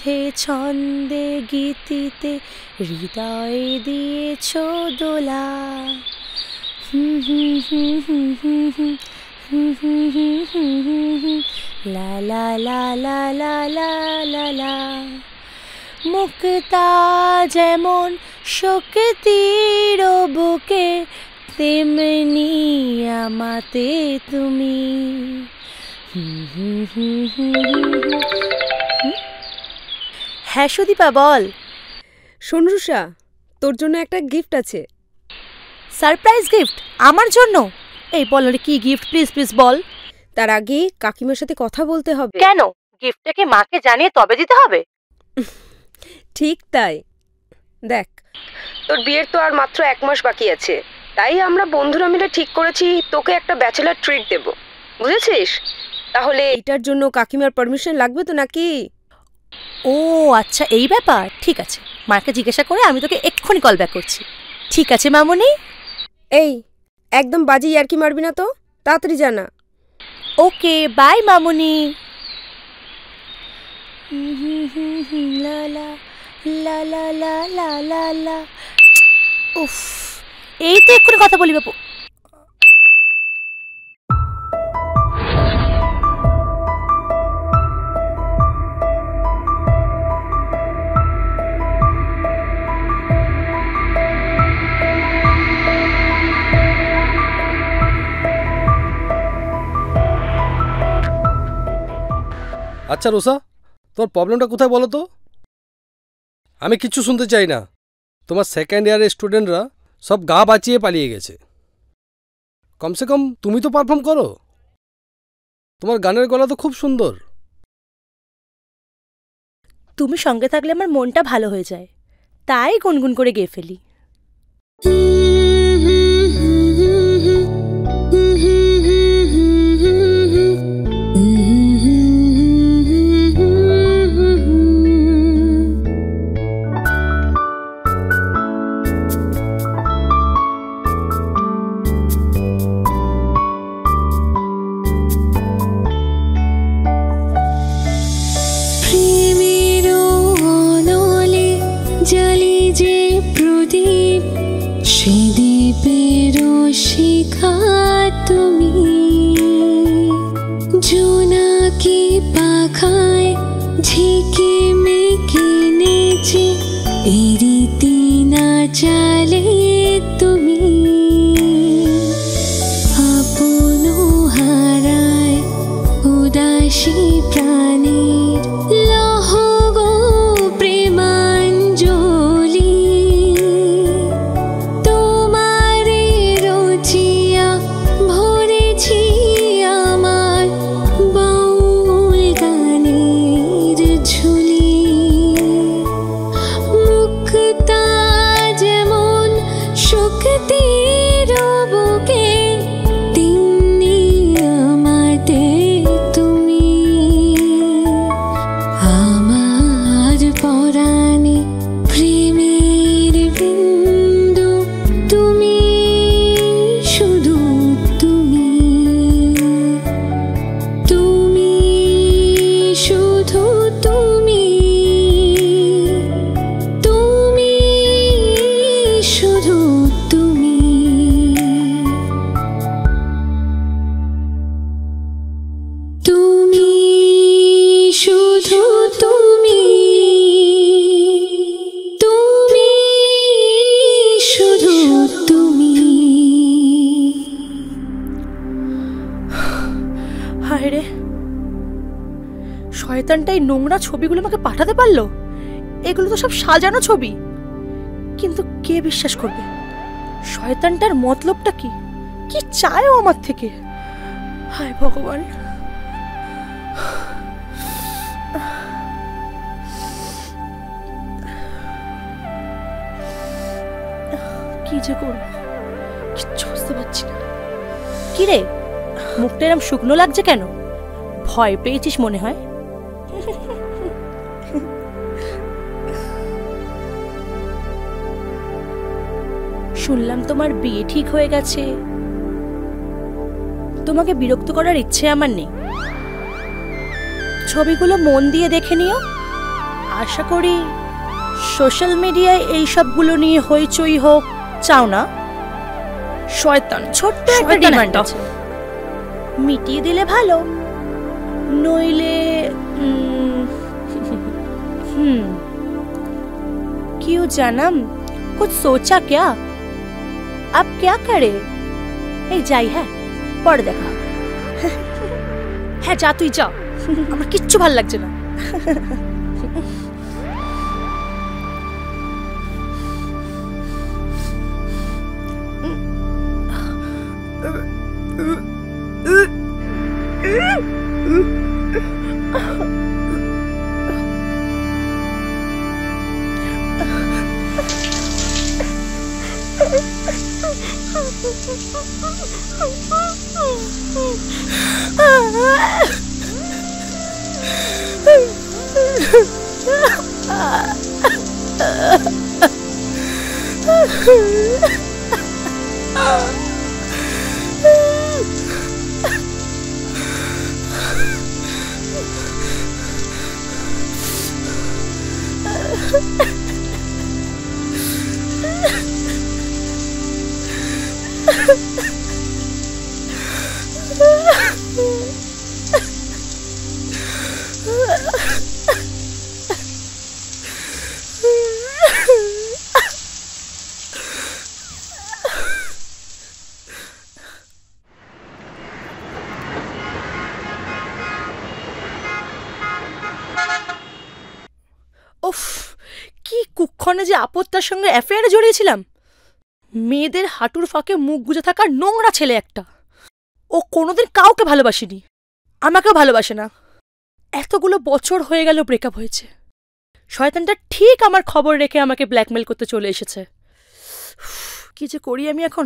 গন্ধে ছন্দে গীতিতে হৃদয়ে দিয়েছ দোলা। লা লা লা লা লা লা লা লা। মুক্তা যেমন শক্তির বুকে তেমনি আমাতে তুমি। হ্যাঁ সুদীপা বল। শোন রুষা, তোর জন্য একটা গিফট আছে। সারপ্রাইজ গিফট আমার জন্য? এই বল রে, কি গিফট? প্লিজ প্লিজ বল। তার আগে কাকিমার সাথে কথা বলতে হবে। কেন? গিফটটাকে মাকে জানিয়ে তবে দিতে হবে? ঠিক তাই। দেখ, তোর বিয়ের তো আর মাত্র 1 মাস বাকি আছে, তাই আমরা বন্ধুরা মিলে ঠিক করেছি তোকে একটা ব্যাচেলার ট্রিট দেব, বুঝেছিস? তাহলে এটার জন্য কাকিমার পারমিশন লাগবে তো নাকি? ও আচ্ছা, এই ব্যাপার। ঠিক আছে, মাকে জিজ্ঞাসা করে আমি তোকে এক্ষুনি কল ব্যাক করছি। ঠিক আছে মামুনি। এই একদম বাজে ইয়ার্কি মারবি না তো, তাড়াতাড়ি জানা। ওকে বাই মামুনি। লা লা লা লা লা লা লা লা। উফ, এই তো এক্ষুনি কথা বলি বাপু। আচ্ছা রোসা, তোর প্রবলেমটা কোথায় বলো তো? আমি কিচ্ছু শুনতে চাই না। তোমার সেকেন্ড ইয়ারের স্টুডেন্টরা সব গা বাঁচিয়ে পালিয়ে গেছে। কমসে কম তুমি তো পারফর্ম করো। তোমার গানের গলা তো খুব সুন্দর। তুমি সঙ্গে থাকলে আমার মনটা ভালো হয়ে যায়, তাই গুনগুন করে গেয়ে ফেলি। শয়তানটাই নোংরা ছবিগুলো আমাকে পাঠাতে পারলো। এগুলো তো সব সাজানো ছবি, কিন্তু কে বিশ্বাস করবে? শয়তানটার মতলবটা কি? কি চায় ও আমার থেকে? হায় ভগবান, কি যে করবো কিচ্ছু বুঝতে পারছি না। কি রে, মুখটা এরম শুকনো লাগছে কেন? ভয় পেয়েছিস মনে হয়। শুনলাম তোমার বিয়ে ঠিক হয়ে গেছে। তোমাকে বিরক্ত করার ইচ্ছে আমার নেই। ছবিগুলো মন দিয়ে দেখে নিও, আশা করি সোশ্যাল মিডিয়ায় এই সবগুলো নিয়ে হইচই হোক চাও না? শয়তান, ছোট্ট একটা ডিমান্ড আছে, মিটিয়ে দিলে ভালো, নইলে क्यों जानम कुछ सोचा क्या? अब क्या करे? এই যাই, হ্যাঁ পরে দেখা হবে। হ্যাঁ যা, তুই যা, আমার কিচ্ছু ভাল লাগছে না। উফ, কি কুক্ষণে যে আপত্তার সঙ্গে অ্যাফেয়ারে জড়িয়েছিলাম। মেয়েদের হাঁটুর ফাঁকে মুখ গুজে থাকার নোংরা ছেলে একটা। ও কোনোদিন কাউকে ভালোবাসেনি, আমাকেও ভালোবাসে না। এতগুলো বছর হয়ে গেল ব্রেকআপ হয়েছে, শয়তানটা ঠিক আমার খবর রেখে আমাকে ব্ল্যাকমেল করতে চলে এসেছে। কি যে করি আমি এখন,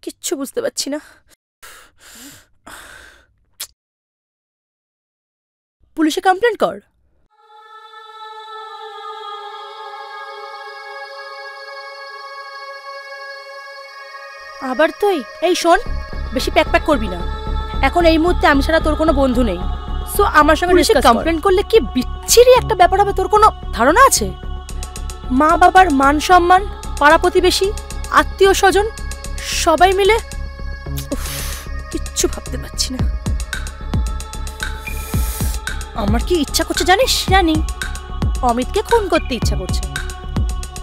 কিচ্ছু বুঝতে পারছি না। পুলিশে কমপ্লেন কর। আবার তুই? এই শোন, বেশি প্যাক প্যাক করবি না। এখন এই মুহূর্তে আমি ছাড়া তোর কোনো বন্ধু নেই, সো আমার সঙ্গে পুলিশে কমপ্লেন করলে কি বিচ্ছিরি একটা ব্যাপার হবে তোর কোনো ধারণা আছে? মা বাবার মান সম্মান, পাড়া প্রতিবেশী, আত্মীয় স্বজন সবাই মিলে কিচ্ছু ভাবতে পারছি না। আমার কি ইচ্ছা করছে জানিস? জানি, অমিতকে খুন করতে ইচ্ছা করছে,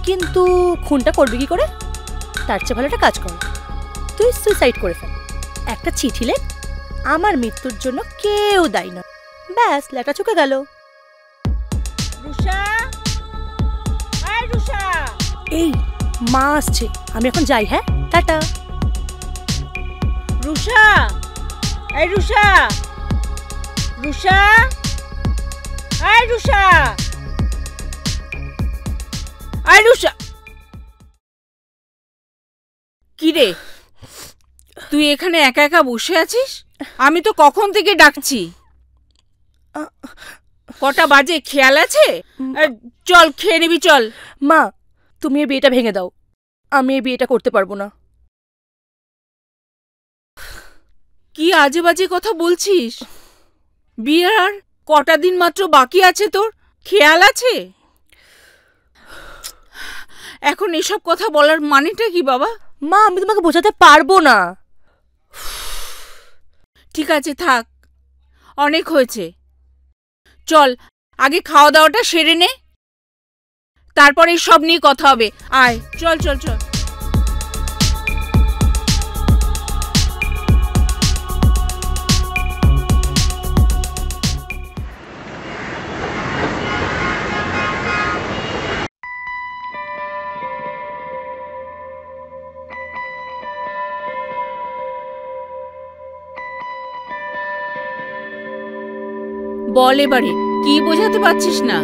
কিন্তু খুনটা করবি কি করে? তার চেয়ে ভালো একটা কাজ কর, তুই সুইসাইড করে ফেল। একটা চিঠি লেখ, আমার মৃত্যুর জন্য কেউ দায়ী না, ব্যাস লেটা চুকে গেল। এই মা আসছে, আমি এখন যাই। হ্যাঁ টাটা। রুষা, এই রুষা, রুষা, এই রুষা, এই রুষা। কি রে, তুই এখানে একা একা বসে আছিস? আমি তো কখন থেকে ডাকছি। কটা বাজে খেয়াল আছে? চল খেয়ে নিবি, চল। মা, তুমি এই বিয়েটা ভেঙে দাও, আমি এই বিয়েটা করতে পারবো না। কি আজে বাজে কথা বলছিস? বিয়ের আর কটা দিন মাত্র বাকি আছে, তোর খেয়াল আছে? এখন এসব কথা বলার মানেটা কি বাবা? মা, আমি তোমাকে বোঝাতে পারবো না। ঠিক আছে থাক, অনেক হয়েছে। চল আগে খাওয়া দাওয়াটা সেরে নে, তারপরে সব নিয়ে কথা হবে। আয়, চল চল চল। বল এবারে, কি বোঝাতে পারছিস না?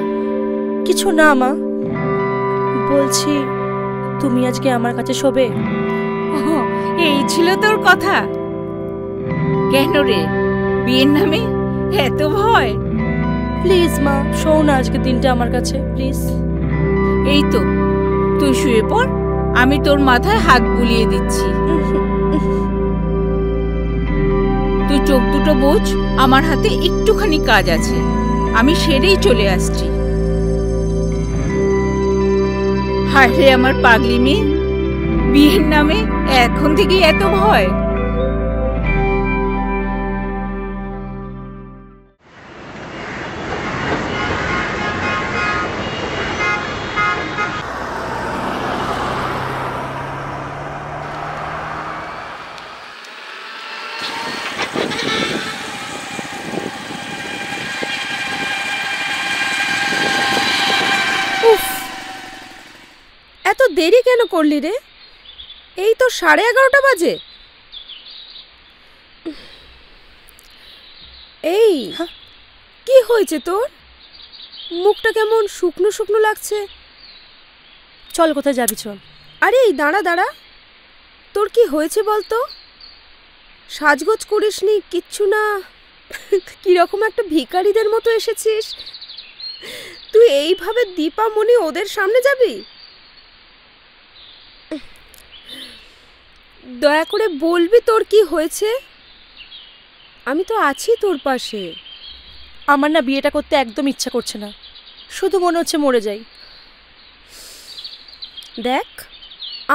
কিছু না মা, বলছি তুমি আজকে আমার কাছে শোবে। এই ছিল তোর কথা? কেন রে, বিয়ের নামে এত ভয়? প্লিজ মা, শো না আজকে দিনটা আমার কাছে, প্লিজ। এই তো, তুই শুয়ে পড়, আমি তোর মাথায় হাত বুলিয়ে দিচ্ছি। তুই চোখ দুটো বোঝ, আমার হাতে একটুখানি কাজ আছে, আমি সেরেই চলে আসছি। হায় রে আমার পাগলি মেয়ে, বিয়ের নামে এখন থেকেই এত ভয়। এত দেরি কেন করলি রে? এই তো 11:30 বাজে। এই কি হয়েছে তোর? মুখটা কেমন শুকনো শুকনো লাগছে। চল, কোথায় যাবি চল। আরে এই দাঁড়া দাঁড়া, তোর কি হয়েছে বলতো? সাজগোজ করিসনি কিচ্ছু না, কিরকম একটা ভিখারিদের মতো এসেছিস। তুই এইভাবে দীপামণি ওদের সামনে যাবি? দয়া করে বলবি তোর কি হয়েছে? আমি তো আছি তোর পাশে। আমার না বিয়েটা করতে একদম ইচ্ছা করছে না, শুধু মনে হচ্ছে মরে যাই। দেখ,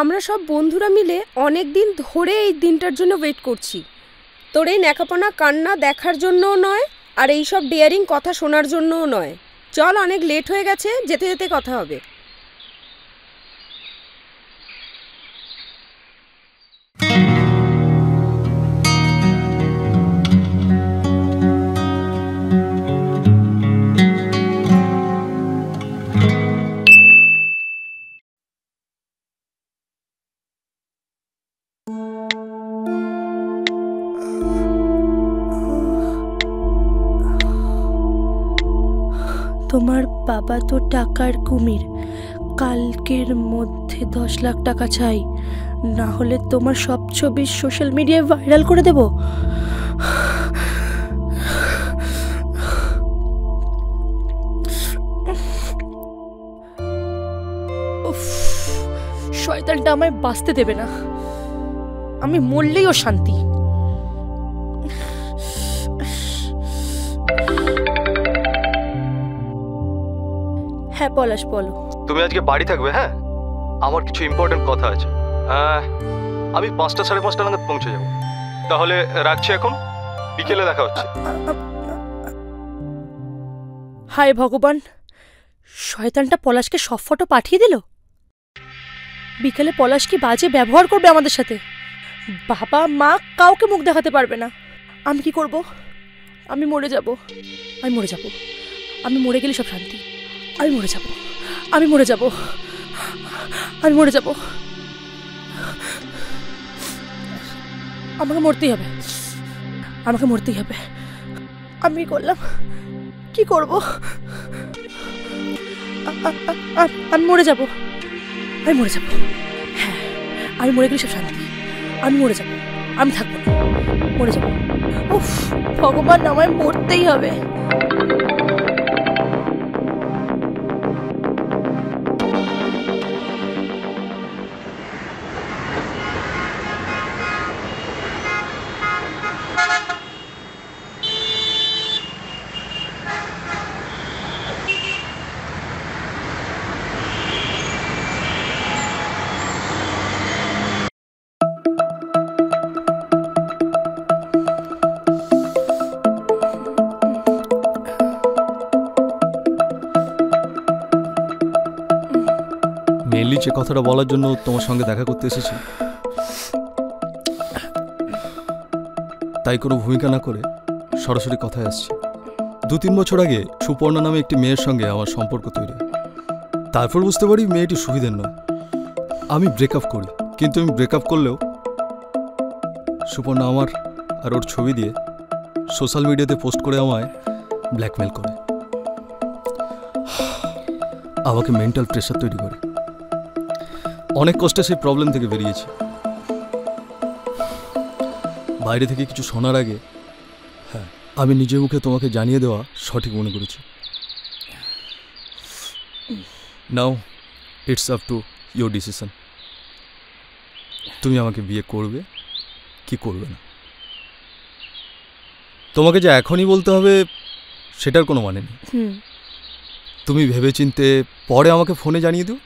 আমরা সব বন্ধুরা মিলে অনেক দিন ধরে এই দিনটার জন্য ওয়েট করছি। তোর এই ন্যাকাপনা কান্না দেখার জন্যও নয়, আর এই সব ডেয়ারিং কথা শোনার জন্যও নয়। চল, অনেক লেট হয়ে গেছে, যেতে যেতে কথা হবে। তোমার বাবা তো টাকার কুমির, কালকের মধ্যে 10 লাখ টাকা চাই, না হলে তোমার সব ছবি সোশ্যাল মিডিয়ায় ভাইরাল করে দেব। উফ, শয়তানটা আমায় বাঁচতে দেবে না, আমি মরলেই ও শান্তি। হ্যাঁ পলাশ, বলো। তুমি আজকে বাড়ি থাকবে? হ্যাঁ, আমার কিছু ইম্পর্টেন্ট কথা আছে। আমি 5টা 5:30 নাগাদ পৌঁছে যাব। তাহলে রাখছি এখন, বিকেলে দেখা হচ্ছে। হায় ভগবান, শয়তানটা পলাশকে সব ফটো পাঠিয়ে দিল। বিকেলে পলাশ কি বাজে ব্যবহার করবে আমাদের সাথে। বাবা মা কাউকে মুখ দেখাতে পারবে না। আমি কি করব? আমি মরে যাব, আমি মরে যাব, আমি মরে গেলে সব শান্তি। আমি মরে যাব, আমি মরে যাব, আমি মরে যাব। আমাকে মরতেই হবে, আমাকে মরতেই হবে। আমি করলাম, কি করব? আমি মরে যাব, আমি মরে যাব। হ্যাঁ, আমি মরে গেলে সব শান্তি। আমি মরে যাব, আমি থাকবো না, মরে যাব। উফ ভগবান, আমায় মরতেই হবে। মেনলি যে কথাটা বলার জন্য তোমার সঙ্গে দেখা করতে এসেছি, তাই কোনো ভূমিকা না করে সরাসরি কথায় আসছি। 2-3 বছর আগে সুপর্ণা নামে একটি মেয়ের সঙ্গে আমার সম্পর্ক তৈরি। তারপর বুঝতে পারি মেয়েটি সুবিধের নয়। আমি ব্রেকআপ করি, কিন্তু আমি ব্রেকআপ করলেও সুপর্ণা আমার আর ওর ছবি দিয়ে সোশ্যাল মিডিয়াতে পোস্ট করে আমায় ব্ল্যাকমেল করে, আমাকে মেন্টাল প্রেশার তৈরি করে। অনেক কষ্টে সেই প্রবলেম থেকে বেরিয়েছি। বাইরে থেকে কিছু শোনার আগে হ্যাঁ, আমি নিজের মুখে তোমাকে জানিয়ে দেওয়া সঠিক মনে করেছি। Now it's up to your decision. তুমি আমাকে বিয়ে করবে কি করবে না। তোমাকে যে এখনই বলতে হবে সেটার কোনো মানে নেই। তুমি ভেবেচিন্তে পরে আমাকে ফোনে জানিয়ে দিও,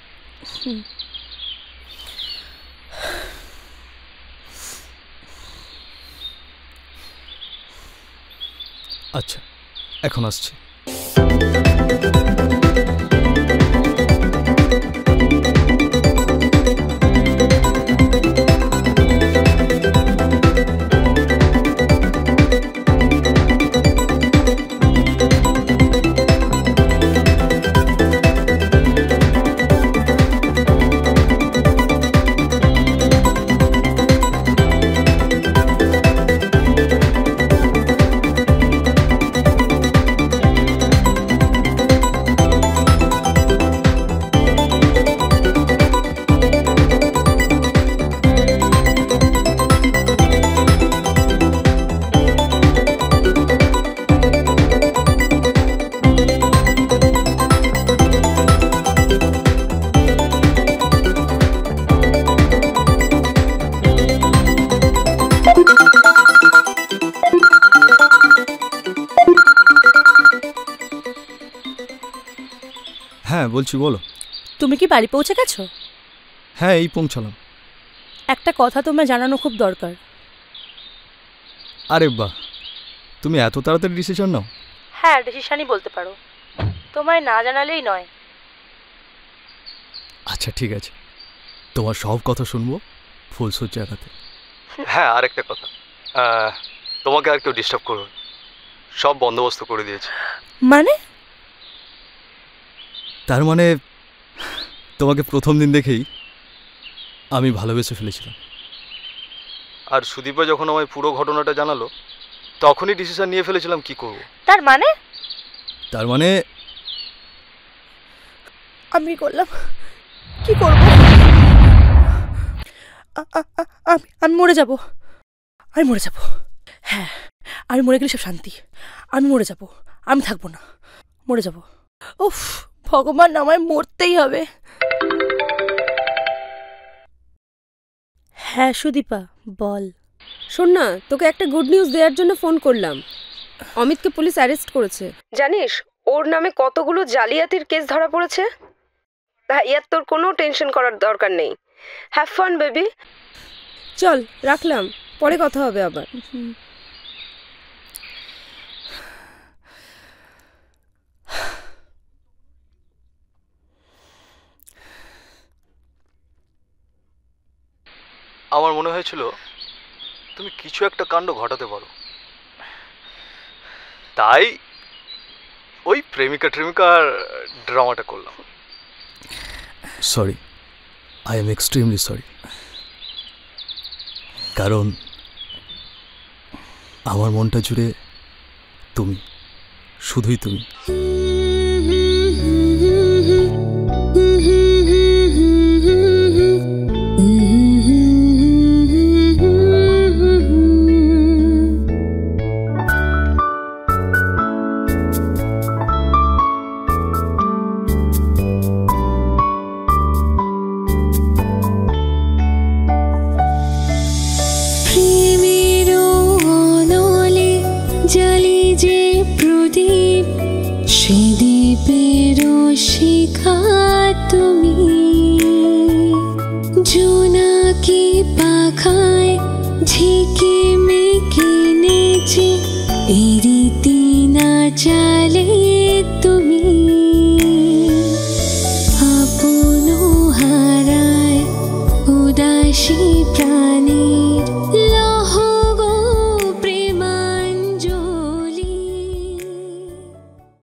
আচ্ছা, এখন আসছি। হ্যাঁ বলছি, বলো। তুমি কি বাড়ি পৌঁছে গেছো? হ্যাঁ, এই পৌঁছালাম। একটা কথা তোমায় জানানো খুব দরকার। আরে বাহ, তুমি এত তাড়াতাড়ি ডিসিশন নাও? হ্যাঁ, ডিসিশনই বলতে পারো, তোমায় না জানালেই নয়। আচ্ছা ঠিক আছে, তোমার সব কথা শুনবো ফুলসজ্জার রাতে। হ্যাঁ, আরেকটা কথা, তোমাকে আর কেউ ডিস্টার্ব করবে, সব বন্দোবস্ত করে দিয়েছে। মানে? তার মানে তোমাকে প্রথম দিন দেখেই আমি ভালোবেসে ফেলেছিলাম। আর সুদীপা যখন আমায় পুরো ঘটনাটা জানালো, তখনই ডিসিশন নিয়ে ফেলেছিলাম কি করব। তার মানে? তার মানে আমি করলাম কি করব? আমি মরে যাব, আমি মরে যাব। হ্যাঁ, আমি মরে গেলে সব শান্তি। আমি মরে যাব, আমি থাকবো না, মরে যাব। উফ ভগবান, আমায় মরতেই হবে। হ্যাঁ সুদীপা, বল। শোন না, তোকে একটা গুড নিউজ দেওয়ার জন্য ফোন করলাম। অমিতকে পুলিশ অ্যারেস্ট করেছে। জানিস ওর নামে কতগুলো জালিয়াতির কেস ধরা পড়েছে। ভাইয়ার তোর কোনো টেনশন করার দরকার নেই। Have fun baby. চল রাখলাম, পরে কথা হবে আবার। আমার মনে হয়েছিল তুমি কিছু একটা কাণ্ড ঘটাতে পারো, তাই ওই প্রেমিকার ড্রামাটা করলাম। Sorry, I am extremely sorry. কারণ আমার মনটা জুড়ে তুমি, শুধুই তুমি। উদাসী প্রাণী